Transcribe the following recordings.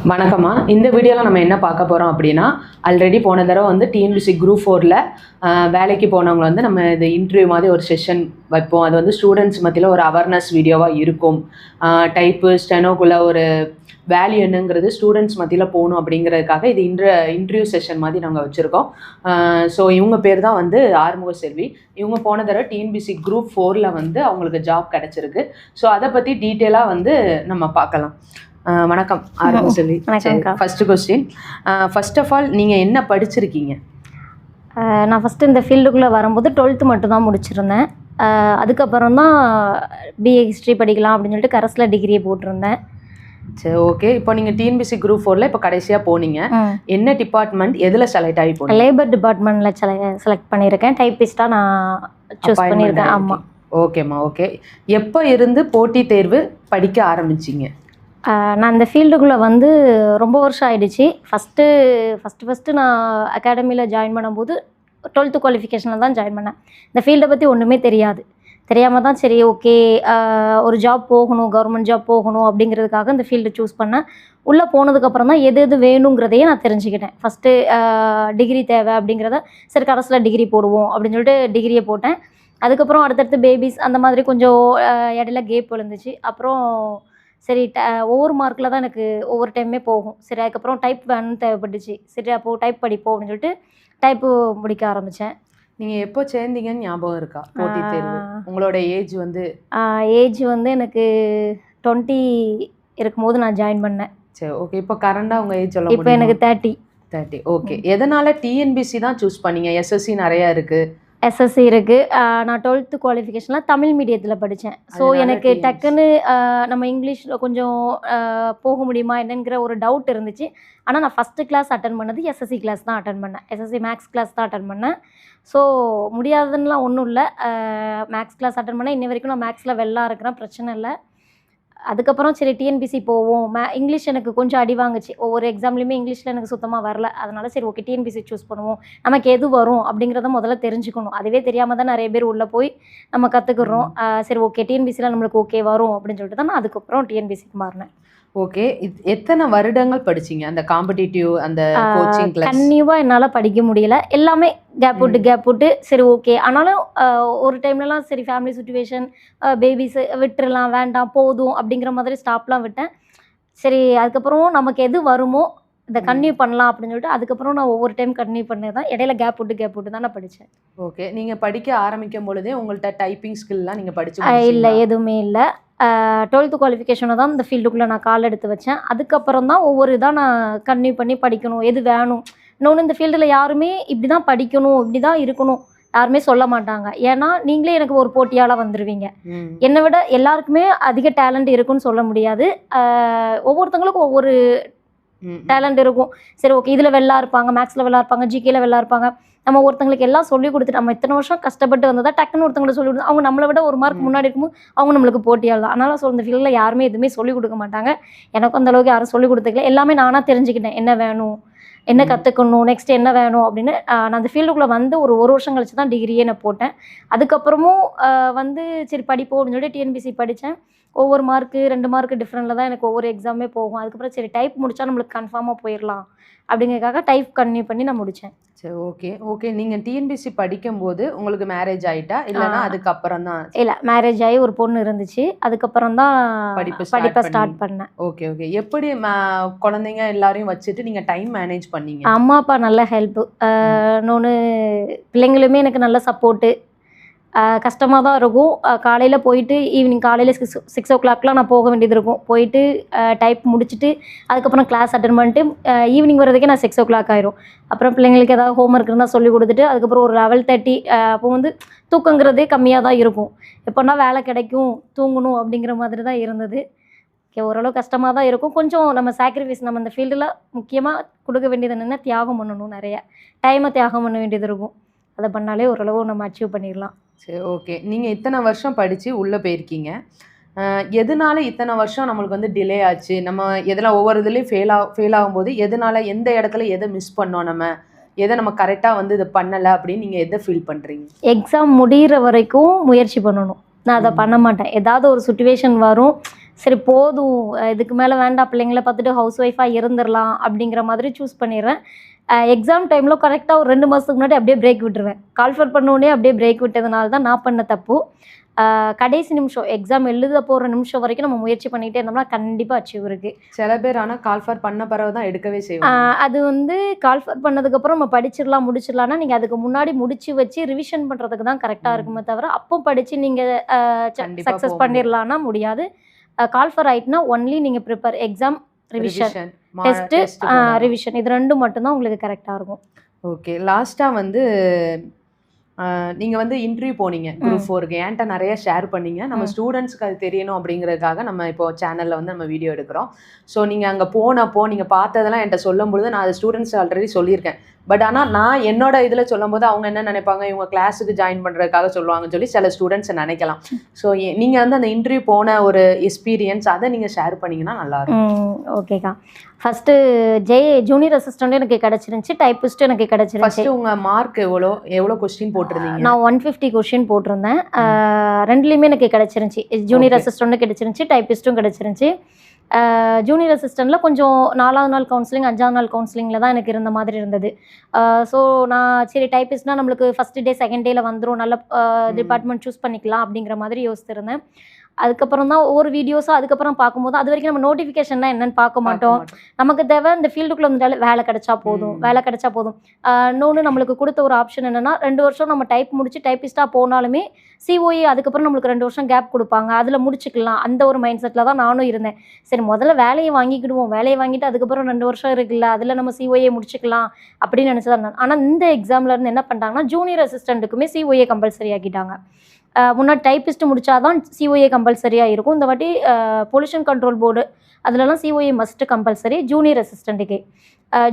வணக்கம்மா. இந்த வீடியோவில் நம்ம என்ன பார்க்க போகிறோம் அப்படின்னா, ஆல்ரெடி போன தடவை வந்து டிஎன்பிஎஸ்சி குரூப் 4ல் வேலைக்கு போனவங்க வந்து நம்ம இது இன்டர்வியூ மாதிரி ஒரு செஷன் வைப்போம். அது வந்து ஸ்டூடெண்ட்ஸ் மத்தியில் ஒரு அவேர்னஸ் வீடியோவாக இருக்கும். டைப்பு ஸ்டெனோக்குள்ளே ஒரு வேல்யூ என்னங்கிறது ஸ்டூடெண்ட்ஸ் மத்தியில் போகணும் அப்படிங்கிறதுக்காக இது இன்டர்வியூ செஷன் மாதிரி நாங்கள் வச்சுருக்கோம். ஸோ இவங்க பேர் தான் வந்து ஆறுமுக செல்வி. இவங்க போன தடவை டிஎன்பிஎஸ்சி குரூப் 4ல் வந்து அவங்களுக்கு ஜாப் கிடச்சிருக்கு. ஸோ அதை பற்றி டீட்டெயிலாக வந்து நம்ம பார்க்கலாம். வணக்கம் Arumuga Selvi. First question, first of all நீங்கள் என்ன படிச்சிருக்கீங்க? நான் ஃபஸ்ட்டு இந்த ஃபீல்டுக்குள்ளே வரும்போது 12th மட்டும்தான் முடிச்சிருந்தேன். அதுக்கப்புறம் தான் பிஏ ஹிஸ்ட்ரி படிக்கலாம் அப்படின்னு சொல்லிட்டு கரஸில் டிகிரியை போட்டிருந்தேன். சரி, ஓகே. இப்போ நீங்கள் டிஎன்பிஎஸ்சி குரூப் 4ல் இப்போ கடைசியாக போனீங்க. என்ன டிபார்ட்மெண்ட், எதில் செலக்ட் ஆகி போனீங்க? லேபர் டிபார்ட்மெண்ட்டில் செலக்ட் பண்ணியிருக்கேன். டைப்பிஸ்ட்டாக நான் சூஸ் பண்ணியிருக்கேன். ஆமாம். ஓகேம்மா, ஓகே. எப்போ இருந்து போட்டித் தேர்வு படிக்க ஆரம்பிச்சிங்க? நான் இந்த ஃபீல்டுக்குள்ளே வந்து ரொம்ப வருஷம் ஆகிடுச்சு. ஃபஸ்ட்டு நான் அகாடமியில் ஜாயின் பண்ணும்போது 12th குவாலிஃபிகேஷனில் தான் ஜாயின் பண்ணேன். இந்த ஃபீல்டை பற்றி ஒன்றுமே தெரியாமல் தான் சரி ஓகே ஒரு ஜாப் போகணும், கவர்மெண்ட் ஜாப் போகணும் அப்படிங்கிறதுக்காக இந்த ஃபீல்டை சூஸ் பண்ணேன். உள்ளே போனதுக்கப்புறம் தான் எது வேணுங்கிறதையே நான் தெரிஞ்சுக்கிட்டேன். ஃபஸ்ட்டு டிகிரி தேவை அப்படிங்கிறத சரி கரஸில் டிகிரி போடுவோம் அப்படின்னு சொல்லிட்டு டிகிரியை போட்டேன். அதுக்கப்புறம் அடுத்தடுத்து பேபிஸ் அந்த மாதிரி கொஞ்சம் இடையில கேப் விழுந்துச்சு. அப்புறம் சரி ஒவ்வொரு மார்க்கில் தான் எனக்கு ஒவ்வொரு டைமே போகும். சரி அதுக்கப்புறம் டைப் வேணும்னு தேவைப்பட்டுச்சு. சரி அப்போது டைப் படிப்போம் அப்படின்னு சொல்லிட்டு டைப்பு முடிக்க ஆரம்பித்தேன். நீங்கள் எப்போ சேர்ந்தீங்கன்னு ஞாபகம் இருக்கா? போட்டித் தேர்வு உங்களோட ஏஜ் வந்து எனக்கு 20 இருக்கும்போது நான் ஜாயின் பண்ணேன். சரி, ஓகே. இப்போ கரண்டாக உங்கள் ஏஜ் சொல்ல இப்போ எனக்கு 30. ஓகே. எதனால் டிஎன்பிஎஸ்சி தான் சூஸ் பண்ணீங்க? எஸ்எஸ்சி நிறையா இருக்குது. எஸ்எஸ்சி இருக்குது. நான் 12th குவாலிஃபிகேஷனில் தமிழ் மீடியத்தில் படித்தேன். ஸோ எனக்கு டக்குன்னு நம்ம இங்கிலீஷில் கொஞ்சம் போக முடியுமா என்னங்கிற ஒரு டவுட் இருந்துச்சு. ஆனால் நான் ஃபஸ்ட்டு கிளாஸ் அட்டன் பண்ணது எஸ்எஸ்சி கிளாஸ் தான் அட்டன் பண்ணேன். எஸ்எஸ்சி மேக்ஸ் கிளாஸ் தான் அட்டன் பண்ணேன். ஸோ முடியாதுன்னெலாம் ஒன்றும் இல்லை. மேக்ஸ் கிளாஸ் அட்டன் பண்ணேன். இன்ன வரைக்கும் நான் மேக்ஸில் வெள்ளாக இருக்கிறேன், பிரச்சனை இல்லை. அதுக்கப்புறம் சரி டிஎன்பிஎஸ்சி போவோம். இங்கிலீஷ் எனக்கு கொஞ்சம் அடி வாங்குச்சு. ஒவ்வொரு எக்ஸாம்லேயுமே இங்கிலீஷில் எனக்கு சுத்தமாக வரல. அதனால் சரி ஓகே டிஎன்பிஎஸ்சி சூஸ் பண்ணுவோம். நமக்கு எது வரும் அப்படிங்கிறத முதல்ல தெரிஞ்சுக்கணும். அதுவே தெரியாமல் தான் நிறைய பேர் உள்ளே போய் நம்ம கற்றுக்குறோம். சரி ஓகே டிஎன்பிஎஸ்சியில் நம்மளுக்கு ஓகே வரும் அப்படின்னு சொல்லிட்டு தான் நான் அதுக்கப்புறம் டிஎன்பிஎஸ்சிக்கு மாறினேன். ஓகே. எத்தனை வருடங்கள் படிச்சிங்க அந்த காம்படிட்டிவ் அந்த கோச்சிங் கிளாஸ்? கன்னியூவாக என்னால் படிக்க முடியல. எல்லாமே கேப் விட்டு சரி ஓகே. ஆனாலும் ஒரு டைம்லலாம் சரி ஃபேமிலி சுச்சுவேஷன், பேபிஸ் விட்டுறலாம், வேண்டாம் போதும் அப்படிங்கிற மாதிரி ஸ்டாப்லாம் விட்டேன். சரி அதுக்கப்புறம் நமக்கு எது வருமோ இதை கன்டினியூ பண்ணலாம் அப்படின்னு சொல்லிட்டு அதுக்கப்புறம் நான் ஒவ்வொரு டைம் கன்டினியூ பண்ணது தான். இடையில கேப் விட்டு தான் நான் படித்தேன். ஓகே. நீங்கள் படிக்க ஆரம்பிக்கும் பொழுதே உங்கள்கிட்ட டைப்பிங் ஸ்கில்லாம் நீங்கள் படிச்சு? இல்லை, எதுவுமே இல்லை. 12th குவாலிஃபிகேஷனை தான் இந்த ஃபீல்டுக்குள்ளே நான் கால் எடுத்து வச்சேன். அதுக்கப்புறம் தான் ஒவ்வொரு இதாக நான் கன்டினியூ பண்ணி படிக்கணும், எது வேணும். இன்னொன்று இந்த ஃபீல்டில் யாருமே இப்படி தான் படிக்கணும், இப்படி தான் இருக்கணும் யாருமே சொல்ல மாட்டாங்க. ஏன்னா நீங்களே எனக்கு ஒரு போட்டியால் வந்துடுவீங்க. என்னை விட எல்லாருக்குமே அதிக டேலண்ட் இருக்குன்னு சொல்ல முடியாது. ஒவ்வொருத்தங்களுக்கும் ஒவ்வொரு டேலண்ட் இருக்கும். சரி ஓகே இதில் வெள்ளா இருப்பாங்க, மேக்ஸில் வெள்ளா இருப்பாங்க, ஜிகேல வெள்ளா இருப்பாங்க. நம்ம ஒருத்தங்களுக்கு எல்லாம் சொல்லி கொடுத்துட்டு நம்ம இத்தனை வருஷம் கஷ்டப்பட்டு வந்ததா டக்குன்னு ஒருத்தங்களை சொல்லி கொடுத்து அவங்க நம்மளை விட ஒரு மார்க் முன்னாடி இருக்கும்போது அவங்க நம்மளுக்கு போட்டியால் தான். அதனால சொல்ல இந்த ஃபீல்டில் யாருமே எதுவுமே சொல்லிக் கொடுக்க மாட்டாங்க. எனக்கும் அந்த அளவுக்கு யாரும் சொல்லிக் கொடுத்துக்கல. எல்லாமே நானாக தெரிஞ்சுக்கிட்டேன். என்ன வேணும், என்ன கற்றுக்கணும், நெக்ஸ்ட் என்ன வேணும் அப்படின்னு. நான் அந்த ஃபீல்டுக்குள்ளே வந்து ஒரு வருஷம் கழிச்சு தான் டிகிரியே நான் போட்டேன். அதுக்கப்புறமும் வந்து சரி படிப்போம் அப்படின்னு சொல்லிட்டு டிஎன்பிஎஸ்சி படித்தேன். ஒவ்வொரு மார்க்கு 2 மார்க்கு டிஃப்ரெண்டில் தான் எனக்கு ஒவ்வொரு எக்ஸாமே போகும். அதுக்கப்புறம் சரி டைப் முடித்தா நம்மளுக்கு கன்ஃபார்மாக போயிடலாம் அப்படிங்கிறதுக்காக டைப் கன்டினியூ பண்ணி நான் முடித்தேன். சரி, ஓகே. நீங்கள் டிஎன்பிஎஸ்சி படிக்கும்போது உங்களுக்கு மேரேஜ் ஆகிட்டா இல்லைன்னா அதுக்கப்புறம் தான்? இல்லை, மேரேஜ் ஆகி ஒரு பொண்ணு இருந்துச்சு. அதுக்கப்புறம் தான் படிப்பை ஸ்டார்ட் பண்ணேன். ஓகே. எப்படி குழந்தைங்க எல்லாரையும் வச்சுட்டு நீங்கள் டைம் மேனேஜ் பண்ணீங்க? அம்மா அப்பா நல்ல ஹெல்ப்பு. இன்னொன்று பிள்ளைங்களுமே எனக்கு நல்ல சப்போர்ட்டு. கஷ்டமாக தான் இருக்கும். காலையில் போயிட்டு ஈவினிங் காலையில் 6 o'clock நான் போக வேண்டியது இருக்கும். போயிட்டு டைப் முடிச்சுட்டு அதுக்கப்புறம் கிளாஸ் அட்டன் பண்ணிட்டு ஈவினிங் வரதுக்கே நான் 6 o'clock ஆயிரும். அப்புறம் பிள்ளைங்களுக்கு ஏதாவது ஹோம்ஒர்க் இருந்தால் சொல்லி கொடுத்துட்டு அதுக்கப்புறம் ஒரு 11:30 அப்போ வந்து தூக்கங்கிறதே கம்மியாக தான் இருக்கும். எப்போனா வேலை கிடைக்கும் தூங்கணும் அப்படிங்கிற மாதிரி தான் இருந்தது. ஓரளவு கஷ்டமாக தான் இருக்கும். கொஞ்சம் நம்ம சாக்ரிஃபைஸ் நம்ம இந்த ஃபீல்டில் முக்கியமாக கொடுக்க வேண்டியது என்னென்னா தியாகம் பண்ணணும். நிறைய டைமை தியாகம் பண்ண வேண்டியது இருக்கும். அதை பண்ணாலே ஓரளவு நம்ம அச்சீவ் பண்ணிடலாம். சரி, ஓகே. நீங்கள் இத்தனை வருஷம் படித்து உள்ளே போயிருக்கீங்க. எதனால இத்தனை வருஷம் நம்மளுக்கு வந்து டிலே ஆச்சு? நம்ம எதெல்லாம் ஒவ்வொரு இதுலேயும் ஃபெயில் ஆகும்போது எதனால, எந்த இடத்துல எதை மிஸ் பண்ணோம், நம்ம எதை நம்ம கரெக்டாக வந்து இதை பண்ணலை அப்படின்னு நீங்கள் எதை ஃபீல் பண்ணுறீங்க? எக்ஸாம் முடிகிற வரைக்கும் முயற்சி பண்ணணும். நான் அதை பண்ண மாட்டேன். ஏதாவது ஒரு சுச்சுவேஷன் வரும், சரி போதும் இதுக்கு மேலே வேண்டாம், பிள்ளைங்கள பார்த்துட்டு ஹவுஸ் ஒய்ஃபாக இருந்துடலாம் அப்படிங்கிற மாதிரி சூஸ் பண்ணிடுறேன். எக்ஸாம் டைமில் கரெக்டாக ஒரு 2 மாதத்துக்கு முன்னாடி அப்படியே பிரேக் விட்டுருவேன். கால்ஃபர் பண்ணோடனே அப்படியே பிரேக் விட்டதுனால தான் நான் பண்ண தப்பு. கடைசி நிமிஷம் எக்ஸாம் எழுத போகிற நிமிஷம் வரைக்கும் நம்ம முயற்சி பண்ணிகிட்டே இருந்தோம்னா கண்டிப்பாக அச்சீவ் இருக்குது. சில பேர் ஆனால் கால்ஃபர் பண்ண பிறகு தான் எடுக்கவே செய்வாங்க. அது வந்து கால்ஃபர் பண்ணதுக்கப்புறம் நம்ம படிச்சிடலாம் முடிச்சிடலாம்னா நீங்கள் அதுக்கு முன்னாடி முடிச்சு வச்சு ரிவிஷன் பண்ணுறதுக்கு தான் கரெக்டாக இருக்குமே தவிர அப்போ படித்து நீங்கள் சக்ஸஸ் பண்ணிடலான்னா முடியாது. கால்ஃபர் ஆகிட்டுனா ஒன்லி நீங்கள் prepare exam revision test revision இது 2 மட்டும்தான் உங்களுக்கு கரெக்டாக இருக்கும். ஓகே, லாஸ்ட்டாக வந்து நீங்கள் வந்து இன்டர்வியூ போனீங்க குரூப் 4க்கு, என்கிட்ட நிறைய ஷேர் பண்ணீங்க. நம்ம ஸ்டூடெண்ட்ஸ்க்கு அது தெரியணும் அப்படிங்கிறதுக்காக நம்ம இப்போ சேனலில் வந்து நம்ம வீடியோ எடுக்கிறோம். ஸோ நீங்கள் அங்கே போனப்போ நீங்கள் பார்த்ததெல்லாம் என்கிட்ட சொல்லும் பொழுது நான் அது ஸ்டூடெண்ட்ஸ் ஆல்ரெடி சொல்லியிருக்கேன். பட் ஆனால் நான் என்னோட இதில் சொல்லும் போது அவங்க என்ன நினைப்பாங்க, இவங்க கிளாஸுக்கு ஜாயின் பண்ணுறதுக்காக சொல்லுவாங்கன்னு சொல்லி சில ஸ்டூடெண்ட்ஸ் நினைக்கலாம். ஸோ நீங்கள் வந்து அந்த இன்டர்வியூ போன ஒரு எக்ஸ்பீரியன்ஸ் அதை நீங்கள் ஷேர் பண்ணிங்கன்னா நல்லாயிருக்கும். ஓகேக்கா. ஃபஸ்ட்டு ஜூனியர் அசிஸ்டண்ட் எனக்கு கிடச்சிருந்துச்சி, டைப்பிஸ்ட் எனக்கு கிடச்சிருந்துச்சி. ஃபஸ்ட்டு உங்கள் மார்க் எவ்வளோ கொஸ்டின் போட்டிருந்தீங்க? நான் 150 கொஸ்டின் போட்டிருந்தேன். 2லேயுமே எனக்கு கிடச்சிருந்துச்சி. ஜூனியர் அசிஸ்டண்ட்டும் கிடச்சிருந்துச்சி, டைப்பிஸ்ட்டும் கிடச்சிருந்துச்சி. ஜூனியர் அசிஸ்டண்ட்டில் கொஞ்சம் 4வது நாள் கவுன்சிலிங் 5வது நாள் கவுன்சிலிங்கில் தான் எனக்கு இருந்த மாதிரி இருந்தது. ஸோ நான் சரி டைப்பிஸ்ட்னால் நம்மளுக்கு ஃபஸ்ட்டு டே செகண்ட் டேயில் வந்துடும், நல்ல டிபார்ட்மெண்ட் சூஸ் பண்ணிக்கலாம் அப்படிங்கிற மாதிரி யோசிச்சிருந்தேன். அதுக்கப்புறம் தான் ஒவ்வொரு வீடியோஸும் அதுக்கப்புறம் பார்க்கும்போது அது வரைக்கும் நம்ம நோட்டிஃபிகேஷன்லாம் என்னென்னு பார்க்க மாட்டோம். நமக்கு தேவை இந்த ஃபீல்டுக்குள்ளே வந்துட்டாலே வேலை கிடைச்சா போதும். இன்னொன்று நம்மளுக்கு கொடுத்த ஒரு ஆப்ஷன் என்னென்னா 2 வருஷம் நம்ம டைப் முடிச்சு டைப்பிஸ்ட்டாக போனாலுமே சிஓஏ அதுக்கப்புறம் நம்மளுக்கு 2 வருஷம் கேப் கொடுப்பாங்க, அதில் முடிச்சுக்கலாம். அந்த ஒரு மைண்ட் செட்டில் தான் நானும் இருந்தேன். சரி முதல்ல வேலையை வாங்கிக்கிடுவோம், வேலையை வாங்கிட்டு அதுக்கப்புறம் 2 வருஷம் இருக்குல்ல, அதில் நம்ம சிஓஏ முடிச்சுக்கலாம் அப்படின்னு நினச்சி தான் இருந்தேன். ஆனால் இந்த எக்ஸாமில் இருந்து என்ன பண்ணிட்டாங்கன்னா ஜூனியர் அசிஸ்டண்ட்டுக்குமே சிஓஏ கம்பல்சரி ஆக்கிட்டாங்க. முன்னாடி டைப்பிஸ்ட் முடித்தா தான் சிஓஏ கம்பல்சரியாக இருக்கும். இந்த வாட்டி பொல்யூஷன் கண்ட்ரோல் போர்டு அதிலலாம் சிஓஏ மஸ்ட்டு கம்பல்சரி ஜூனியர் அசிஸ்டண்ட்டுக்கே.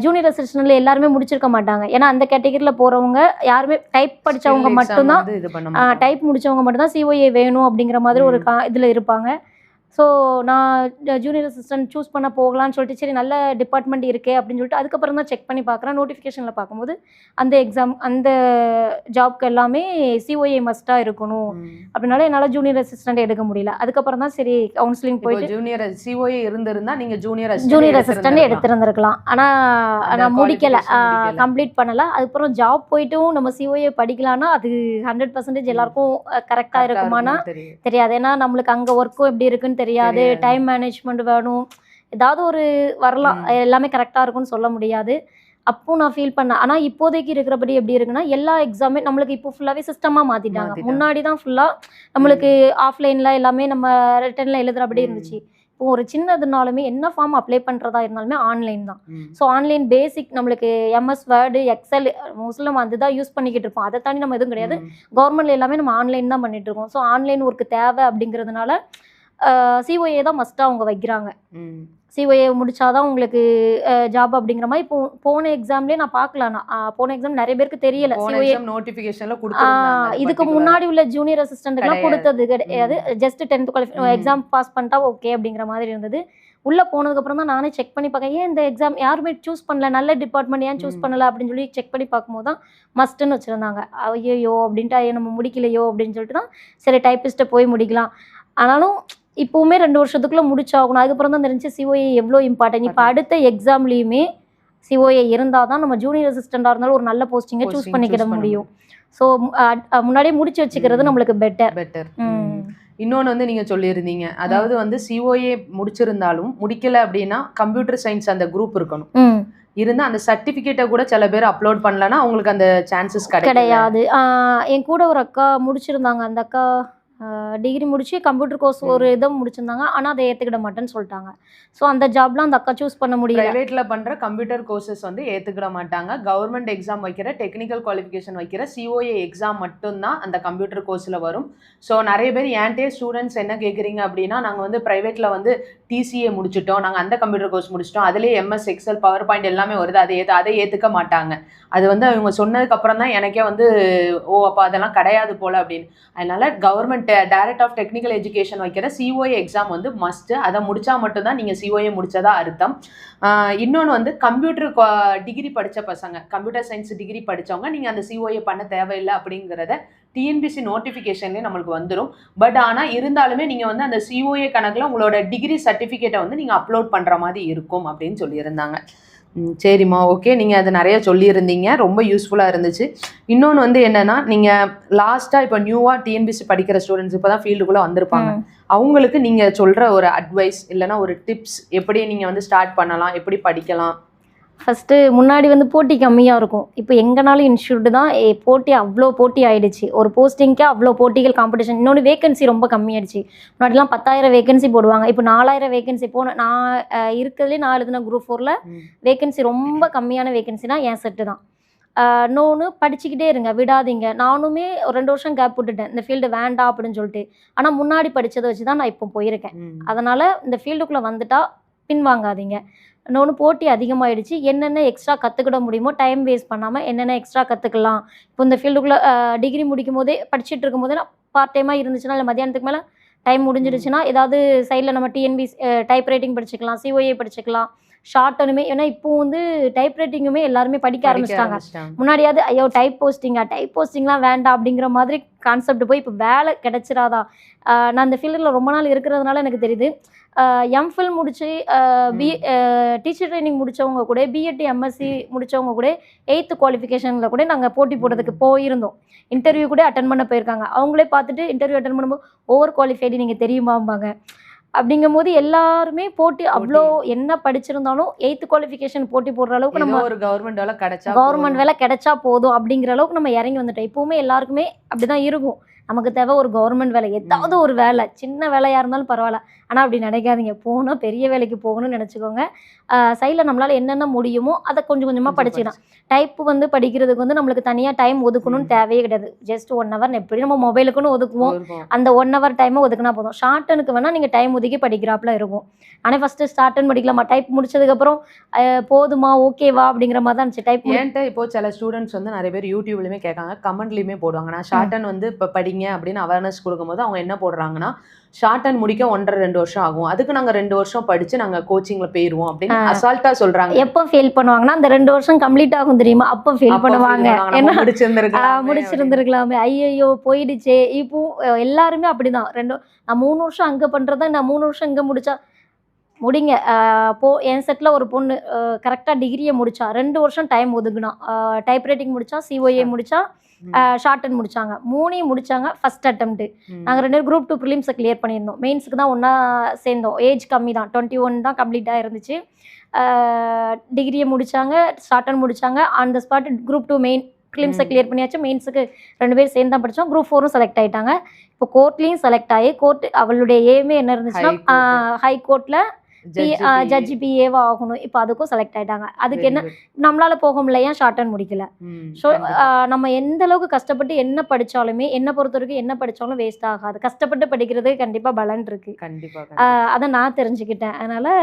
ஜூனியர் அசிஸ்டண்ட்டில் எல்லாருமே முடிச்சிருக்க மாட்டாங்க. ஏன்னா அந்த கேட்டகரியில் போகிறவங்க யாருமே டைப் படித்தவங்க மட்டும்தான், டைப் முடித்தவங்க மட்டும்தான் சிஓஏ வேணும் அப்படிங்கிற மாதிரி ஒரு இதில் இருப்பாங்க. ஸோ நான் ஜூனியர் அசிஸ்டன்ட் சூஸ் பண்ண போகலான்னு சொல்லிட்டு சரி நல்ல டிபார்ட்மெண்ட் இருக்கே அப்படின்னு சொல்லிட்டு அதுக்கப்புறம் தான் செக் பண்ணி பார்க்குறேன். நோட்டிஃபிகேஷனில் பார்க்கும்போது அந்த எக்ஸாம் அந்த ஜாப்க்கு எல்லாமே சிஓஏ மஸ்ட்டாக இருக்கணும் அப்படின்னால என்னால் ஜூனியர் அசிஸ்டண்ட் எடுக்க முடியல. அதுக்கப்புறம் தான் சரி கவுன்சிலிங் போயிட்டு ஜூனியர் சிஓஏ இருந்திருந்தா நீங்கள் ஜூனியர் அசிஸ்டண்ட் எடுத்திருந்திருக்கலாம். ஆனால் நான் முடிக்கலை, கம்ப்ளீட் பண்ணலை. அதுக்கப்புறம் ஜாப் போயிட்டும் நம்ம சிஓஏ படிக்கலான்னா அது 100% எல்லாருக்கும் கரெக்டாக இருக்குமானா தெரியாது. ஏன்னா நம்மளுக்கு அங்கே ஒர்க்கும் எப்படி இருக்குன்னு தெரியாது, டைம் மேனேஜ்மெண்ட் வேணும், ஏதாவது ஒரு வரலாம், எல்லாமே கரெக்டாக இருக்கும்னு சொல்ல முடியாது. அப்போ நான் ஃபீல் பண்ணேன். ஆனால் இப்போதைக்கு இருக்கிறபடி எப்படி இருக்குன்னா எல்லா எக்ஸாமே நம்மளுக்கு இப்போ ஃபுல்லாகவே சிஸ்டமாக மாற்றிட்டாங்க. முன்னாடி தான் ஃபுல்லாக நம்மளுக்கு ஆஃப்லைனில் எல்லாமே நம்ம ரிட்டனில் எழுதுறபடி இருந்துச்சு. இப்போ ஒரு சின்னதுனாலுமே என்ன ஃபார்ம் அப்ளை பண்ணுறதா இருந்தாலுமே ஆன்லைன் தான். ஸோ ஆன்லைன் பேசிக் நம்மளுக்கு எம்எஸ் வேர்டு எக்ஸல் மோஸ்ட்லி நம்ம அதுதான் யூஸ் பண்ணிக்கிட்டு இருப்போம். அதை தாண்டி நம்ம எதுவும் கிடையாது. கவர்மெண்ட்ல எல்லாமே நம்ம ஆன்லைன் தான் பண்ணிட்டு இருக்கோம். ஸோ ஆன்லைன் ஒர்க்கு தேவை அப்படிங்கிறதுனால சிஓஏ தான் மஸ்ட்டாக அவங்க வைக்கிறாங்க. சிஓஏ முடிச்சாதான் உங்களுக்கு ஜாப் அப்படிங்கிற மாதிரி. இப்போ போன எக்ஸாம்லேயே நான் பார்க்கலாம், போன எக்ஸாம் நிறைய பேருக்கு தெரியல சிஓஏ நோட்டிஃபிகேஷன்ல கொடுத்தாங்க. இதுக்கு முன்னாடி உள்ள ஜூனியர் அசிஸ்டண்ட்டுக்குலாம் கொடுத்தது கிடையாது. ஜஸ்ட் 10th எக்ஸாம் பாஸ் பண்ணிட்டா ஓகே அப்படிங்கிற மாதிரி இருந்தது. உள்ளே போனதுக்கப்புறம் தான் நானே செக் பண்ணி பார்க்கேன், ஏன் இந்த எக்ஸாம் யாருமே சூஸ் பண்ணல, நல்ல டிபார்ட்மெண்ட் ஏன் சூஸ் பண்ணல அப்படின்னு சொல்லி செக் பண்ணி பார்க்கும்போது தான் மஸ்ட்டுன்னு வச்சுருந்தாங்க. ஐயோ அப்படின்ட்டு நம்ம முடிக்கலையோ அப்படின்னு சொல்லிட்டு தான் சரி டைப்பிஸ்ட்டை போய் முடிக்கலாம். ஆனாலும் இப்போவுமே 2 வருஷத்துக்குள்ளே முடிச்சாகணும். அதுக்கப்புறம் தான் தெரிஞ்சு சிஓஏ எவ்வளோ இம்பார்ட்டன்ட். இப்போ அடுத்த எக்ஸாம்லேயுமே சிஓஏ இருந்தால் தான் நம்ம ஜூனியர் அசிஸ்டண்ட்டாக இருந்தாலும் ஒரு நல்ல போஸ்டிங்கை சூஸ் பண்ணிக்கிட முடியும். ஸோ முன்னாடியே முடிச்சு வச்சுக்கிறது நம்மளுக்கு பெட்டர். இன்னொன்று வந்து நீங்கள் சொல்லியிருந்தீங்க, அதாவது வந்து சிஓஏ முடிச்சிருந்தாலும் முடிக்கலை அப்படின்னா கம்ப்யூட்டர் சயின்ஸ் அந்த குரூப் இருக்கணும். இருந்தால் அந்த சர்டிஃபிகேட்டை கூட சில பேர் அப்லோட் பண்ணலன்னா அவங்களுக்கு அந்த சான்சஸ் கிடையாது. என் கூட ஒரு அக்கா முடிச்சிருந்தாங்க. அந்த அக்கா டிகிரி முடிச்சு கம்ப்யூட்டர் கோர்ஸ் ஒரு இதை முடிச்சிருந்தாங்க. ஆனால் அதை ஏற்றுக்கிட மாட்டேன்னு சொல்லிட்டாங்க. ஸோ அந்த ஜாப்லாம் அந்த அக்கா சூஸ் பண்ண முடியல. ப்ரைவேட்டில் பண்ணுற கம்ப்யூட்டர் கோர்சஸ் வந்து ஏற்றுக்கிட மாட்டாங்க. கவர்மெண்ட் எக்ஸாம் வைக்கிற டெக்னிக்கல் குவாலிஃபிகேஷன் வைக்கிற சிஓஏ எக்ஸாம் மட்டும்தான் அந்த கம்ப்யூட்டர் கோர்ஸில் வரும். ஸோ நிறைய பேர் என்கிட்டே ஸ்டூடெண்ட்ஸ் என்ன கேட்குறீங்க அப்படின்னா, நாங்கள் வந்து ப்ரைவேட்டில் வந்து டிசிஏ முடிச்சிட்டோம், நாங்கள் அந்த கம்ப்யூட்டர் கோர்ஸ் முடிச்சிட்டோம், அதிலே எம்எஸ் எக்ஸல் பவர் பாயிண்ட் எல்லாமே வருது, அதை ஏற்றுக்க மாட்டாங்க. அது வந்து அவங்க சொன்னதுக்கப்புறம் தான் எனக்கே வந்து அப்போ அதெல்லாம் கிடையாது போல் அப்படின்னு. அதனால government direct of technical education வைக்கிற சிஓஏ எக்ஸாம் வந்து மஸ்ட்டு. அதை முடித்தா மட்டும்தான் நீங்கள் சிஓஏ முடித்ததா அர்த்தம். இன்னொன்று வந்து கம்ப்யூட்டர் டிகிரி படித்த பசங்க, கம்ப்யூட்டர் சயின்ஸ் டிகிரி படித்தவங்க நீங்கள் அந்த சிஓஏ பண்ண தேவையில்லை அப்படிங்கிறத டிஎன்பிசி நோட்டிஃபிகேஷன்லேயே நம்மளுக்கு வந்துடும். பட் ஆனால் இருந்தாலுமே நீங்கள் வந்து அந்த சிஓஏ கணக்கில் உங்களோட டிகிரி சர்டிஃபிகேட்டை வந்து நீங்கள் அப்லோட் பண்ணுற மாதிரி இருக்கும் அப்படின்னு சொல்லியிருந்தாங்க. சரிம்மா, ஓகே. நீங்கள் அதை நிறைய சொல்லியிருந்தீங்க, ரொம்ப யூஸ்ஃபுல்லாக இருந்துச்சு. இன்னொன்று வந்து என்னென்னா, நீங்கள் லாஸ்ட்டாக இப்போ நியூவாக டிஎன்பிசி படிக்கிற ஸ்டூடெண்ட்ஸ் இப்போ தான் ஃபீல்டுக்குள்ளே வந்திருப்பாங்க. அவங்களுக்கு நீங்கள் சொல்கிற ஒரு அட்வைஸ் இல்லைனா ஒரு டிப்ஸ், எப்படி நீங்கள் வந்து ஸ்டார்ட் பண்ணலாம், எப்படி படிக்கலாம்? ஃபஸ்ட்டு முன்னாடி வந்து போட்டி கம்மியாக இருக்கும். இப்போ எங்கேனாலும் இன்ஸ்டியூட் தான் போட்டி அவ்வளோ போட்டி ஆகிடுச்சு. ஒரு போஸ்டிங்க்கே அவ்வளோ போட்டிகள் காம்படிஷன். இன்னொன்று வேகன்சி ரொம்ப கம்மியாயிடுச்சு. முன்னாடிலாம் 10,000 வேகன்சி போடுவாங்க. இப்போ 4,000 வேகன்சி நான் இருக்கிறதுலே நான் எழுதின குரூப் 4ல் வேகன்சி ரொம்ப கம்மியான வேகன்சினா என் செட்டு தான். இன்னொன்று படிச்சுக்கிட்டே இருங்க, விடாதீங்க. நானுமே ஒரு 2 வருஷம் கேப் விட்டுட்டேன் இந்த ஃபீல்டு வேண்டாம் அப்படின்னு சொல்லிட்டு. ஆனால் முன்னாடி படித்ததை வச்சு தான் நான் இப்போ போயிருக்கேன். அதனால் இந்த ஃபீல்டுக்குள்ளே வந்துட்டா பின்வாங்காதீங்க. இன்னொன்று போட்டி அதிகமாகிடுச்சு. என்னென்ன எக்ஸ்ட்ரா கற்றுக்கிட முடியுமோ டைம் வேஸ்ட் பண்ணாமல் என்னென்ன எக்ஸ்ட்ரா கற்றுக்கலாம். இப்போ இந்த ஃபீல்டுக்குள்ளே டிகிரி முடிக்கும் போதே படிச்சுட்டு இருக்கும்போதே நான் பார்ட் டைமாக இருந்துச்சுன்னா இல்லை மத்தியானத்துக்கு மேலே டைம் முடிஞ்சிடுச்சுன்னா ஏதாவது சைடில் நம்ம டிஎன்பிசி டைப் ரைட்டிங் படிச்சுக்கலாம், சிஓஏ படிச்சுக்கலாம், ஷார்ட்டனுமே. ஏன்னா இப்போ வந்து டைப் ரைட்டிங்குமே எல்லாருமே படிக்க ஆரம்பிச்சிட்டாங்க. முன்னாடியாவது ஐயோ டைப் போஸ்டிங்லாம் வேண்டாம் அப்படிங்கிற மாதிரி கான்செப்ட் போய் இப்போ வேலை கிடைச்சிடாதா. நான் இந்த ஃபீல்டில் ரொம்ப நாள் இருக்கிறதுனால எனக்கு தெரியுது. எம்ஃபில் முடிச்சு டீச்சர் ட்ரைனிங் முடித்தவங்க கூட, பிஎட் எம்எஸ்சி முடித்தவங்க கூட 8th குவாலிஃபிகேஷனில் கூட நாங்கள் போட்டி போடுறதுக்கு போயிருந்தோம். இன்டர்வியூ கூட அட்டன் பண்ண போயிருக்காங்க. அவங்களே பார்த்துட்டு இன்டர்வியூ அட்டன் பண்ணும்போது ஓவர் குவாலிஃபைடு நீங்கள் தெரியுமாம்பாங்க. அப்படிங்கும் போது எல்லாருமே போட்டி அவ்வளோ என்ன படிச்சிருந்தாலும் 8th குவாலிஃபிகேஷன் போட்டி போடுற அளவுக்கு நம்ம ஒரு கவர்மெண்ட் வேலை கிடைச்சா போதும் அப்படிங்கிற அளவுக்கு நம்ம இறங்கி வந்துட்டோம். இப்போவுமே எல்லாருக்குமே அப்படிதான் இருக்கும். நமக்கு தேவை ஒரு கவர்மெண்ட் வேலை, ஏதாவது ஒரு வேலை, சின்ன வேலையாக இருந்தாலும் பரவாயில்ல. ஆனால் அப்படி நினைக்காதீங்க. போகணும், பெரிய வேலைக்கு போகணும்னு நினச்சிக்கோங்க. சைடில் நம்மளால் என்னென்ன முடியுமோ அதை கொஞ்சம் கொஞ்சமாக படிச்சுக்கலாம். டைப் வந்து படிக்கிறதுக்கு வந்து நம்மளுக்கு தனியாக டைம் ஒதுக்கணும்னு தேவையே கிடையாது. ஜஸ்ட் 1 hour எப்படி நம்ம மொபைலுக்குன்னு ஒதுக்குவோம், அந்த 1 hour டைமை ஒதுக்குனா போதும். ஷார்ட்டனுக்கு வேணால் நீங்கள் டைம் ஒதுக்கி படிக்கிறாப்புல இருக்கும். ஆனால் ஃபஸ்ட்டு ஷார்ட்டன் படிக்கலாமா, டைப் முடிச்சதுக்கப்புறம் போதுமா, ஓகேவா அப்படிங்கிற மாதிரி தான் இருந்துச்சு. டைப் ஏன்ட்டு இப்போ சில ஸ்டூடெண்ட்ஸ் வந்து நிறைய பேர் யூடியூப்லையுமே கேட்காங்க, கமெண்ட்லையுமே போடுவாங்க. நான் ஷார்ட்டன் வந்து இப்போ படிங்க அப்படின்னு அவேர்னஸ் கொடுக்கும்போது அவங்க என்ன போடுறாங்கன்னா, ஷார்ட்டன் முடிக்க 1.5-2 வருஷம் ஆகும், அதுக்கு நாங்கள் 2 வருஷம் படிச்சு நாங்கள் கோச்சிங்கில் போயிடுவோம் அப்படின்னு அசால்ட்டாக சொல்கிறாங்க. எப்போ ஃபெயில் பண்ணுவாங்கன்னா அந்த 2 வருஷம் கம்ப்ளீட் ஆகும் தெரியுமா, அப்போ ஃபெயில் பண்ணுவாங்க. ஏன்னா முடிச்சிருந்துருக்கலாமே, ஐயோ போயிடுச்சே. இப்போ எல்லாருமே அப்படிதான். நான் 3 வருஷம் அங்கே பண்ணுறதா நான் 3 வருஷம் இங்கே முடிச்சா முடிங்க. என் செட்டில் ஒரு பொண்ணு கரெக்டாக டிகிரியை முடிச்சா, 2 வருஷம் டைம் ஒதுக்குனா. டைப் ரைட்டிங் முடிச்சா, சிஓஏ முடிச்சா, ஷார்ட்டன் முடிச்சாங்க. 3ஐயும் முடிச்சாங்க ஃபர்ஸ்ட் அட்டெம்ப்ட். நாங்கள் 2 குரூப் 2 ப்ரிலிம்ஸை கிளியர் பண்ணியிருந்தோம். மெயின்ஸுக்கு தான் ஒன்றா சேர்ந்தோம். ஏஜ் கம்மி தான், 21 தான் கம்ப்ளீட்டாக இருந்துச்சு. டிகிரியை முடித்தாங்க, ஷார்ட்டன் முடித்தாங்க. On the spot group 2 main ப்ரிலிம்ஸை கிளியர் பண்ணியாச்சு. மெயின்ஸுக்கு 2 பேர் சேர்ந்து தான் படித்தோம். குரூப் 4ம் செலக்ட் ஆகிட்டாங்க. இப்போ கோர்ட்லேயும் செலக்ட் ஆகி, அவளுடைய எய்மே என்ன இருந்துச்சுன்னா ஹை கோர்ட்டில் ஜட்ஜி பிஏவா ஆகணும். இப்போ அதுக்கும் செலக்ட் ஆகிட்டாங்க. அதுக்கு என்ன நம்மளால போக முடியல, ஏன் ஷார்ட்டன் முடிக்கல. ஸோ நம்ம எந்த அளவுக்கு கஷ்டப்பட்டு என்ன படித்தாலுமே, என்ன பொறுத்த வரைக்கும் என்ன படித்தாலும் வேஸ்ட் ஆகாது. கஷ்டப்பட்டு படிக்கிறது கண்டிப்பாக பலன் இருக்கு. அதை நான் தெரிஞ்சுக்கிட்டேன். அதனால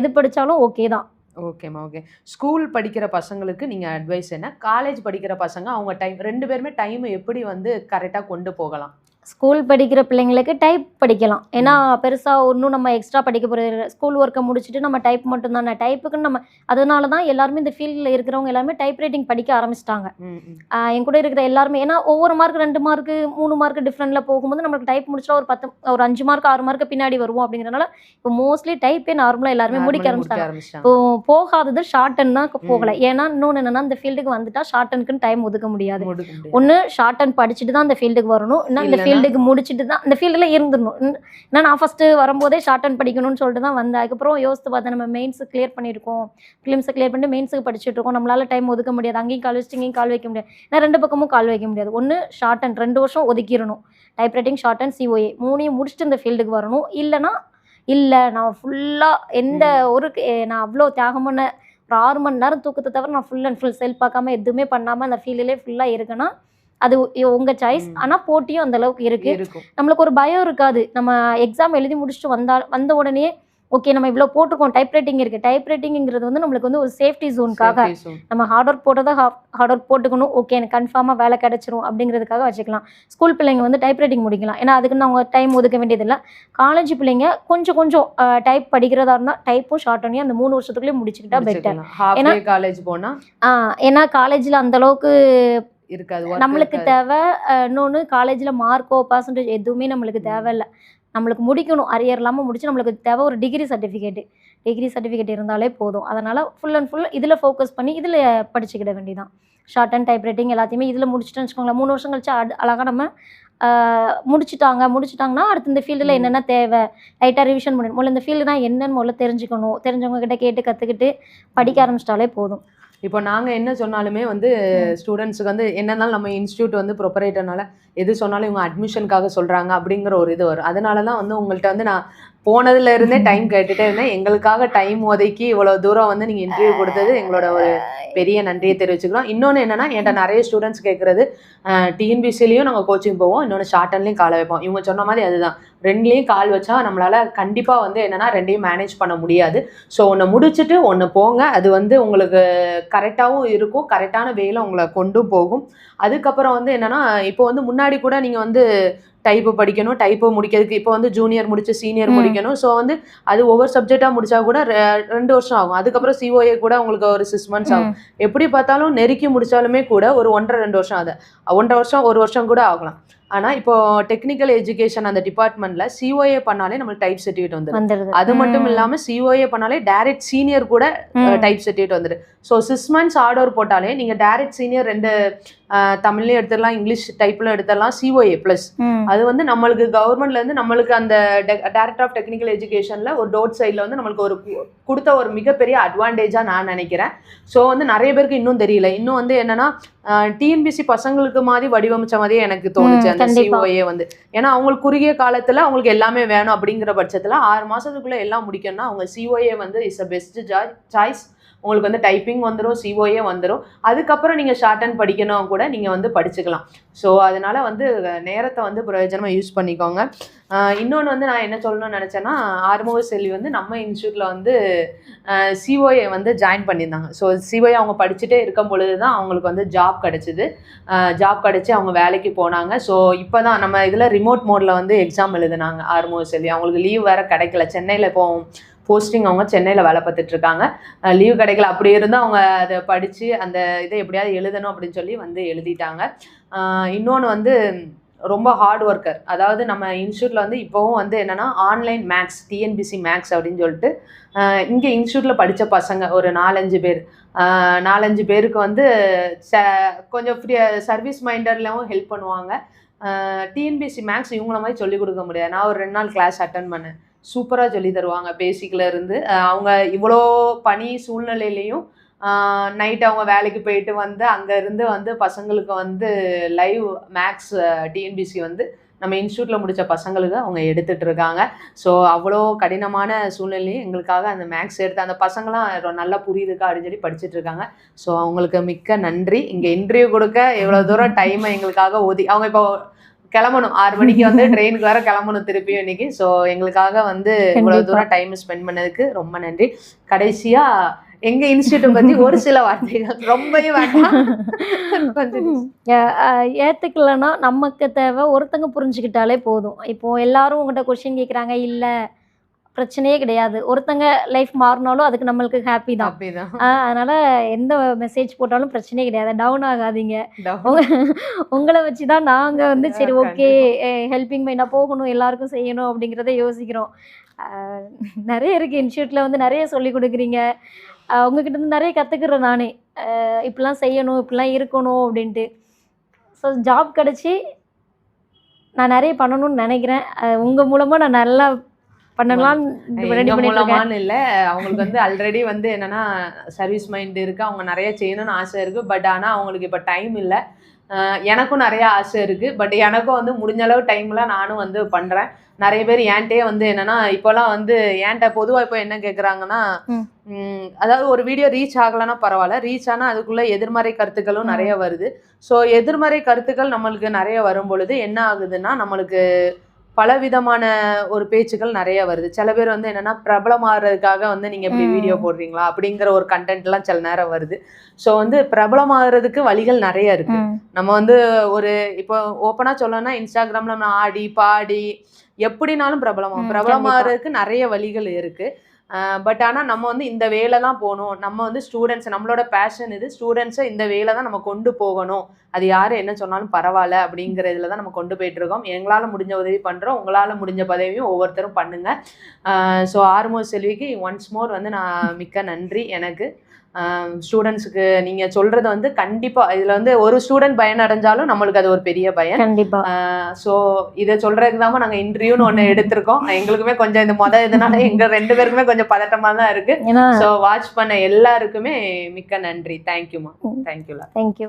எது படித்தாலும் ஓகே தான். ஓகேம்மா, ஓகே. ஸ்கூல் படிக்கிற பசங்களுக்கு நீங்கள் அட்வைஸ் என்ன? காலேஜ் படிக்கிற பசங்க அவங்க டைம் 2 பேருமே டைம் எப்படி வந்து கரெக்டாக கொண்டு போகலாம்? ஸ்கூல் படிக்கிற பிள்ளைங்களுக்கு டைப் படிக்கலாம். ஏன்னா பெருசாக ஒன்றும் நம்ம எக்ஸ்ட்ரா படிக்க போகிறது, ஸ்கூல் ஒர்க்கை முடிச்சுட்டு நம்ம டைப் மட்டும்தானே. டைப்புக்குன்னு நம்ம அதனால தான் எல்லாருமே இந்த ஃபீல்டில் இருக்கிறவங்க எல்லாருமே டைப் ரைட்டிங் படிக்க ஆரம்பிச்சிட்டாங்க. என் கூட இருக்கிற எல்லாருமே. ஏன்னா ஒவ்வொரு மார்க் 2 மார்க்கு 3 மார்க்கு டிஃப்ரெண்டில் போகும்போது நம்மளுக்கு டைப் முடிச்சா ஒரு 5 மார்க் 6 மார்க்கு பின்னாடி வருவோம். அப்படிங்கிறனால இப்போ மோஸ்ட்லி டைப்பே நார்மலாக எல்லாருமே முடிக்க ஆரம்பிச்சிட்டாங்க. இப்போ போகாதது ஷார்ட்டன் தான் போகலை. ஏன்னா இன்னொன்று என்னன்னா, இந்த ஃபீல்டுக்கு வந்துட்டா ஷார்ட்டனுக்குன்னு டைம் ஒதுக்க முடியாது. ஒன்று ஷார்ட்டன் படிச்சுட்டு தான் இந்த ஃபீல்டுக்கு வரணும், இன்னும் இந்த ஃபீல்டுக்கு முடிச்சுட்டு தான் இந்த ஃபீல்டில் இருந்துடணும். ஏன்னா நான் ஃபஸ்ட்டு வரும்போதே ஷார்ட்டன் படிக்கணும்னு சொல்லிட்டு தான் வந்தேன். அதுக்கப்புறம் யோசித்து பார்த்தேன், நம்ம மெயின்ஸு கிளியர் பண்ணியிருக்கோம், ப்ரிலிம்ஸை கிளியர் பண்ணிட்டு மெயின்ஸுக்கு படிச்சுட்டு இருக்கோம், நம்மளால் டைம் ஒதுக்க முடியாது. அங்கேயும் கால் வச்சுட்டு இங்கேயும் கால் வைக்க முடியாது. ஏன்னா 2 பக்கமும் கால் வைக்க முடியாது. ஒன்று ஷார்ட்டன் 2 வருஷம் ஒதுக்கிடணும். டைப் ரைட்டிங், ஷார்ட்டன், சிஓஏ 3ஐயும் முடிச்சுட்டு இந்த ஃபீல்டுக்கு வரணும். இல்லைனா இல்லை நான் ஃபுல்லாக நான் அவ்வளோ தியாகம் பண்ண ஒரு 6 மணி நேரம் தூக்கத்தை தவிர நான் ஃபுல் அண்ட் ஃபுல் செல் பார்க்காம எதுவுமே பண்ணாமல் அந்த ஃபீல்டிலே ஃபுல்லாக இருக்குன்னா அது உங்கள் சாய்ஸ். ஆனால் போட்டியும் அந்த அளவுக்கு இருக்குது. நம்மளுக்கு ஒரு பயம் இருக்காது. நம்ம எக்ஸாம் எழுதி முடிச்சுட்டு வந்த உடனே ஓகே நம்ம இவ்வளோ போட்டிருக்கோம், டைப் ரைட்டிங் இருக்குது. டைப் ரைட்டிங்கிறது வந்து நம்மளுக்கு வந்து ஒரு சேஃப்டி ஜோனுக்காக நம்ம ஹார்ட் ஒர்க் போட்டதை ஹார்ட் ஒர்க் போட்டுக்கணும். ஓகே எனக்கு கன்ஃபார்மாக வேலை கிடச்சிரும் அப்படிங்கிறதுக்காக வச்சுக்கலாம். ஸ்கூல் பிள்ளைங்க வந்து டைப் ரைட்டிங் முடிக்கலாம். ஏன்னா அதுக்குன்னு அவங்க டைம் ஒதுக்க வேண்டியதில்லை. காலேஜ் பிள்ளைங்க கொஞ்சம் டைப் படிக்கிறதா இருந்தால் டைப்பும் ஷார்ட்டனையும் அந்த 3 வருஷத்துக்குள்ளேயே முடிச்சுக்கிட்டா பெட்டர். ஏன்னா காலேஜ் போனால் ஏன்னா காலேஜில் அந்தளவுக்கு இருக்காது. நம்மளுக்கு தேவை இன்னொன்று காலேஜில் மார்க்கோ பர்சன்டேஜ் எதுவுமே நம்மளுக்கு தேவையில்லை. நம்மளுக்கு முடிக்கணும், அரியர் இல்லாமல் முடிச்சு நம்மளுக்கு தேவை ஒரு டிகிரி சர்டிஃபிகேட் இருந்தாலே போதும். அதனால் ஃபுல் அண்ட் ஃபுல் இதில் ஃபோக்கஸ் பண்ணி இதில் படிச்சுக்கிட வேண்டியதான். ஷார்ட் அண்ட் டைப் ரைட்டிங் எல்லாத்தையுமே இதில் முடிச்சுட்டோன்னு வச்சுக்கோங்களேன், 3 வருஷம் கழிச்சு அழகாக நம்ம முடிச்சுட்டாங்கன்னா அடுத்து இந்த ஃபீல்டில் என்னென்ன தேவை லைட்டாக ரிவிஷன் பண்ணணும். முதல்ல இந்த ஃபீல்டுனா என்னன்னு முதல்ல தெரிஞ்சுக்கணும். தெரிஞ்சவங்க கிட்ட கேட்டு கற்றுக்கிட்டு படிக்க ஆரம்பிச்சிட்டாலே போதும். இப்போ நாங்கள் என்ன சொன்னாலுமே வந்து ஸ்டூடெண்ட்ஸுக்கு வந்து என்னன்னாலும் நம்ம இன்ஸ்டியூட் வந்து ப்ரொப்பரேட்டர்னால எது சொன்னாலும் இவங்க அட்மிஷனுக்காக சொல்கிறாங்க அப்படிங்கிற ஒரு இது வரும். அதனால தான் வந்து உங்கள்கிட்ட வந்து நான் போனதுல இருந்தே டைம் கேட்டுட்டே இருந்தேன். எங்களுக்காக டைம் ஒதுக்கி இவ்வளோ தூரம் வந்து நீங்கள் இன்டர்வியூ கொடுத்தது எங்களோட ஒரு பெரிய நன்றியை தெரிவிச்சுக்கிறோம். இன்னொன்று என்னன்னா, என்கிட்ட நிறைய ஸ்டூடெண்ட்ஸ் கேட்குறது டிஎன்பிசிலையும் நாங்கள் கோச்சிங் போவோம், இன்னொன்று ஷார்ட் அண்ட்லேயும் கால் வைப்போம். இவங்க சொன்ன மாதிரி அதுதான், ரெண்டுலேயும் கால் வச்சா நம்மளால் கண்டிப்பாக வந்து என்னென்னா ரெண்டையும் மேனேஜ் பண்ண முடியாது. ஸோ ஒன்று முடிச்சுட்டு ஒன்று போங்க, அது வந்து உங்களுக்கு கரெக்டாகவும் இருக்கும், கரெக்டான வேலை உங்களை கொண்டும் போகும். அதுக்கப்புறம் வந்து என்னென்னா, இப்போ வந்து முன்னாடி கூட நீங்கள் வந்து டைப்பு படிக்கணும், டைப்பு முடிக்கிறதுக்கு இப்போ வந்து ஜூனியர் முடிச்சு சீனியர் முடிக்கணும். ஸோ வந்து அது ஒவ்வொரு சப்ஜெக்டாக முடிச்சா கூட 2 வருஷம் ஆகும். அதுக்கப்புறம் சிஓஏ கூட உங்களுக்கு ஒரு 6 months ஆகும். எப்படி பார்த்தாலும் நெருக்கி முடிச்சாலுமே கூட ஒரு 1.5-2 வருஷம் ஆகுது. 1.5 வருஷம் 1 வருஷம் கூட ஆகலாம். ஆனால் இப்போ டெக்னிக்கல் எஜுகேஷன் அந்த டிபார்ட்மெண்ட்டில் சிஓஏ பண்ணாலே நம்மளுக்கு டைப் சர்டிஃபிகேட் வந்துடும். அது மட்டும் இல்லாமல் சிஓஏ பண்ணாலே டைரக்ட் சீனியர் கூட டைப் சர்டிஃபிகேட் வந்துடும். ஸோ 6 months ஆர்டர் போட்டாலே நீங்கள் டைரக்ட் சீனியர் 2 தமிழ்லையும் எடுத்துடலாம், இங்கிலீஷ் டைப்பில் எடுத்துடலாம். சிஓஏ ப்ளஸ் அது வந்து நம்மளுக்கு கவர்மெண்ட்லேருந்து நம்மளுக்கு அந்த டைரக்டர் ஆஃப் டெக்னிக்கல் எஜுகேஷனில் ஒரு டோட் சைடில் வந்து நம்மளுக்கு ஒரு கொடுத்த ஒரு மிகப்பெரிய அட்வான்டேஜாக நான் நினைக்கிறேன். ஸோ வந்து நிறைய பேருக்கு இன்னும் தெரியல. இன்னும் வந்து என்னன்னா டிஎன்பிசி பசங்களுக்கு மாதிரி வடிவமைச்ச மாதிரியே எனக்கு தோணுச்சு அந்த சிஓஏ வந்து. ஏன்னா அவங்களுக்கு குறுகிய காலத்தில் அவங்களுக்கு எல்லாமே வேணும் அப்படிங்கிற பட்சத்தில் 6 மாதத்துக்குள்ளே எல்லாம் முடிக்கணும்னா அவங்க சிஓஏ வந்து இஸ் அ பெஸ்ட் சாய்ஸ். உங்களுக்கு வந்து டைப்பிங் வந்துடும், சிஓஏ வந்துடும். அதுக்கப்புறம் நீங்கள் ஷார்ட் அண்ட் படிக்கணும் கூட நீங்கள் வந்து படிச்சுக்கலாம். ஸோ அதனால் வந்து நேரத்தை வந்து பிரயோஜனமாக யூஸ் பண்ணிக்கோங்க. இன்னொன்று வந்து நான் என்ன சொல்லணும்னு நினச்சேன்னா, ஆறுமுக செல்வி வந்து நம்ம இன்ஸ்டியூட்டில் வந்து சிஓஏ வந்து ஜாயின் பண்ணியிருந்தாங்க. ஸோ சிஓஏ அவங்க படிச்சுட்டே இருக்கும் பொழுது தான் அவங்களுக்கு வந்து ஜாப் கிடச்சிது. ஜாப் கிடச்சி அவங்க வேலைக்கு போனாங்க. ஸோ இப்போ தான் நம்ம இதில் ரிமோட் மோடில் வந்து எக்ஸாம் எழுதுனாங்க ஆறுமுக செல்வி. அவங்களுக்கு லீவ் வேறு கிடைக்கல. சென்னையில் இப்போ போஸ்டிங் அவங்க சென்னையில் வேலை பார்த்துட்ருக்காங்க. லீவ் கிடைக்கல. அப்படி இருந்தால் அவங்க அதை படித்து அந்த இதை எப்படியாவது எழுதணும் அப்படின்னு சொல்லி வந்து எழுதிட்டாங்க. இன்னொன்று வந்து ரொம்ப ஹார்ட் ஒர்க்கர். அதாவது நம்ம இன்ஸ்டியூட்டில் வந்து இப்போவும் வந்து என்னென்னா ஆன்லைன் மேக்ஸ், டிஎன்பிசி மேக்ஸ் அப்படின்னு சொல்லிட்டு இங்கே இன்ஸ்டியூட்டில் படித்த பசங்க ஒரு 4-5 பேருக்கு வந்து கொஞ்சம் சர்வீஸ் மைண்டட்லவும் ஹெல்ப் பண்ணுவாங்க. டிஎன்பிசி மேக்ஸ் இவங்கள மாதிரி சொல்லிக் கொடுக்க முடியாது. நான் ஒரு 2 நாள் கிளாஸ் அட்டன் பண்ணேன். சூப்பராக சொல்லி தருவாங்க பேசிக்கில் இருந்து. அவங்க இவ்வளோ பனி சூழ்நிலையிலையும் நைட் அவங்க வேலைக்கு போயிட்டு வந்து அங்கேருந்து வந்து பசங்களுக்கு வந்து லைவ் மேக்ஸ் டிஎன்பிசி வந்து நம்ம இன்ஸ்டியூட்டில் முடித்த பசங்களுக்கு அவங்க எடுத்துகிட்டு இருக்காங்க. ஸோ அவ்வளோ கடினமான சூழ்நிலையும் எங்களுக்காக அந்த மேக்ஸ் எடுத்து அந்த பசங்களாம் நல்லா புரியுதுக்கா அப்படின்னு சொல்லி படிச்சுட்டு இருக்காங்க. ஸோ அவங்களுக்கு மிக்க நன்றி. இங்கே இன்டர்வியூ கொடுக்க எவ்வளோ தூரம் டைமை எங்களுக்காக அவங்க இப்போ கிளம்பணும் 6 மணிக்கு வந்து ட்ரெயினுக்கு வேற கிளம்பணும் திருப்பியும் இன்னைக்கு. ஸோ எங்களுக்காக வந்து இவ்வளோ தூரம் டைம் ஸ்பெண்ட் பண்ணதுக்கு ரொம்ப நன்றி. கடைசியா எங்க இன்ஸ்டியூட்டை பத்தி ஒரு சில வார்த்தைகள், ரொம்பவே வேண்டாம், ஏத்துக்கலன்னா நமக்கு தேவை ஒருத்தங்க புரிஞ்சுக்கிட்டாலே போதும். இப்போ எல்லாரும் உங்கள்கிட்ட கொஸ்டின் கேட்குறாங்க, இல்லை பிரச்சனையே கிடையாது. ஒருத்தங்க லைஃப் மாறினாலும் அதுக்கு நம்மளுக்கு ஹாப்பி தான். அதனால எந்த மெசேஜ் போட்டாலும் பிரச்சனையே கிடையாது. டவுன் ஆகாதீங்க. உங்களை வச்சு தான் நாங்கள் வந்து சரி ஓகே ஹெல்பிங் மைண்டாக போகணும், எல்லாருக்கும் செய்யணும் அப்படிங்கிறத யோசிக்கிறோம். நிறைய இருக்குது இன்ஸ்டியூட்டில் வந்து நிறைய சொல்லி கொடுக்குறீங்க. உங்ககிட்ட இருந்து நிறைய கற்றுக்குறேன் நானே. இப்படிலாம் செய்யணும், இப்படிலாம் இருக்கணும் அப்படின்ட்டு. ஸோ ஜாப் கிடச்சி நான் நிறைய பண்ணணும்னு நினைக்கிறேன். உங்கள் மூலமாக நான் நல்லா பண்ணலாம். மூலமானு இல்லை, அவங்களுக்கு வந்து ஆல்ரெடி வந்து என்னன்னா சர்வீஸ் மைண்ட் இருக்கு, அவங்க நிறைய செய்யணும்னு ஆசை இருக்கு. பட் ஆனால் அவங்களுக்கு இப்போ டைம் இல்லை. எனக்கும் நிறைய ஆசை இருக்கு. பட் எனக்கும் வந்து முடிஞ்ச அளவு டைம்ல நானும் வந்து பண்றேன். நிறைய பேர் ஏன்ட்டே வந்து என்னன்னா இப்போலாம் வந்து ஏன்ட்ட பொதுவாக இப்போ என்ன கேட்குறாங்கன்னா, அதாவது ஒரு வீடியோ ரீச் ஆகலைன்னா பரவாயில்ல, ரீச் ஆனால் அதுக்குள்ள எதிர்மறை கருத்துக்களும் நிறைய வருது. ஸோ எதிர்மறை கருத்துக்கள் நம்மளுக்கு நிறைய வரும் பொழுது என்ன ஆகுதுன்னா, நம்மளுக்கு பலவிதமான ஒரு பேச்சுக்கள் நிறைய வருது. சில பேர் வந்து என்னன்னா பிரபலமாகறதுக்காக வந்து நீங்க எப்படி வீடியோ போடுறீங்களா அப்படிங்கிற ஒரு கண்டென்ட்லாம் சில நேரம் வருது. ஸோ வந்து பிரபலமாகறதுக்கு வழிகள் நிறைய இருக்கு. நம்ம வந்து ஒரு இப்போ ஓப்பனா சொல்லணும்னா இன்ஸ்டாகிராம்ல நம்ம ஆடி பாடி எப்படினாலும் பிரபலமாகிறதுக்கு நிறைய வழிகள் இருக்கு. பட் ஆனால் நம்ம வந்து இந்த வேலை தான் போகணும், நம்ம வந்து ஸ்டூடெண்ட்ஸ், நம்மளோட பேஷன் இது, ஸ்டூடெண்ட்ஸை இந்த வேலை தான் நம்ம கொண்டு போகணும், அது யார் என்ன சொன்னாலும் பரவாயில்ல அப்படிங்கிறதுல தான் நம்ம கொண்டு போயிட்டு இருக்கோம். எங்களால் முடிஞ்ச உதவி பண்ணுறோம், உங்களால் முடிஞ்ச பதவியும் ஒவ்வொருத்தரும் பண்ணுங்க. ஸோ ஆறுமுக செல்விக்கு ஒன்ஸ் மோர் வந்து நான் மிக்க நன்றி. எனக்கு ஸ்டூடெண்ட்ஸுக்கு நீங்கள் சொல்கிறது வந்து கண்டிப்பாக இதில் வந்து ஒரு ஸ்டூடெண்ட் பயனடைஞ்சாலும் நம்மளுக்கு அது ஒரு பெரிய பயன். கண்டிப்பாக. ஸோ இதை சொல்கிறதுக்கு தான் நாங்கள் இன்டர்வியூன்னு ஒன்று எடுத்திருக்கோம். எங்களுக்குமே கொஞ்சம் இந்த இதனால எங்கள் 2 பேருக்குமே கொஞ்சம் பதட்டமாக தான் இருக்குது. ஸோ வாட்ச் பண்ண எல்லாருக்குமே மிக்க நன்றி. தேங்க்யூமா. தேங்க்யூலா. தேங்க்யூ.